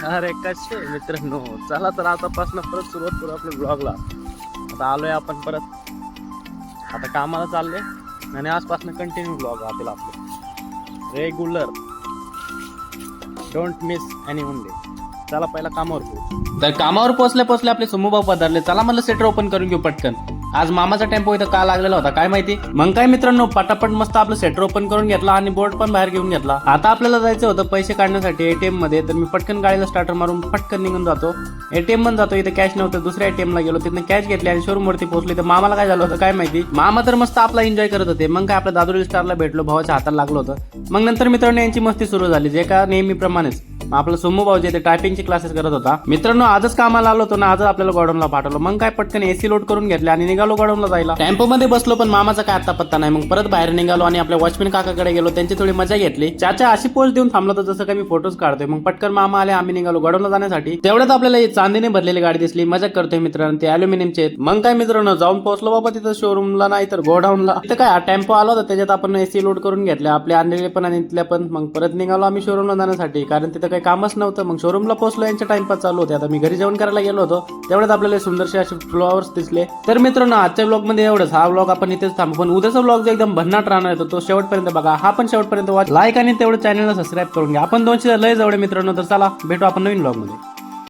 अरे कसे मित्रांनो, चला तर आतापासून परत सुरुवात करू आपल्या ब्लॉगला. आता आलोय आपण परत, आता कामाला चालले आणि आजपासून कंटिन्यू ब्लॉग राहतील आपले regular. Don't miss any one day. चला पहिला कामावर पोहोचू. तर कामावर पोहोचले आपले समूहभाऊ पधारले. चला म्हणलं सेटर ओपन करून घेऊ पटकन. आज मामाचा टेम्पो इथं का लागलेला होता काय माहिती. मग काय मित्रांनो, पटापट मस्त आपलं सेटर ओपन करून घेतला आणि बोर्ड पण बाहेर घेऊन घेतला. आता आपल्याला जायचं होतं पैसे काढण्यासाठी एटीएम मध्ये. तर मी पटकन गाडीला स्टार्टर मारून पटकन निघून जातो. एटीएम मध्ये जातो, इथे कॅश नव्हतं, दुसऱ्या एटीएम ला गेलो, तिथे कॅश घेतली आणि शोरूम वरती पोहोचले. तर मामाला काय झालं होतं काय माहिती. मामा तर मस्त आपला एन्जॉय करत होते. मग काय आपल्या दादुरी स्टारला भेटलो, भावाच्या हाताला लागलो होतं. मग नंतर मित्रांनो यांची मस्ती सुरू झाली, जे का नेहमीप्रमाणेच. आपला सोमू भाऊ जे टायपिंगचे क्लासेस करत होता. मित्रांनो आजच कामाला आलो होतो ना, आजच आपल्याला गोडाऊनला पाठवलं. मग काय पटकन एसी लोड करून घेतले आणि निघालो गोडाऊनला जायला. टेम्पो मध्ये बसलो पण मामाचा काय आता पत्ता नाही. मग परत बाहेर निघालो आणि आपल्या वॉचमॅन काकाकडे गेलो, त्यांची थोडी मजा घेतली. चाचा अशी पोस्ट देऊन थांबलो तर जसं काही मी फोटोज काढतोय. मग पटकन मामा आले, आम्ही निघालो गोडाऊनला जाण्यासाठी. तेवढ्यात आपल्याला चांदीने भरलेली गाडी दिसली. मजा करतोय मित्रांनो, ते अल्युमिनियमचे. मग काय मित्रांनो जाऊन पोहोचलो बाबा तिथं शोरूमला नाही तर गोडाऊनला. तिथं काय टेम्पो आला होता, त्याच्यात आपण एसी लोड करून घेतले, आपले आणलेले पण आणि इथल्या पण. मग परत निघालो आम्ही शोरूमला जाण्यासाठी, कारण तिथं काही कामच नव्हतं. मग शोरूमला पोहोचलो, यांच्या टाइमपास चालू होते. आता मी घरी जेवण करायला गेलो होतो, तेवढ्यात आपल्याला सुंदरसे असे फ्लॉवर्स दिसले. तर मित्रांनो आजच्या ब्लॉग मध्ये एवढंच. हा ब्लॉग आपण इथेच थांबू, पण उद्याचा ब्लॉग जो एकदम भन्नाट राहणार आहे तो शेवटपर्यंत बघा. हा पण शेवटपर्यंत वॉच, लाईक आणि तेवढं चॅनलला सबस्क्राईब करून घ्या. आपण 200 लय जवळ मित्रांनो. तर चला भेटू आपण नवीन ब्लॉग मध्ये.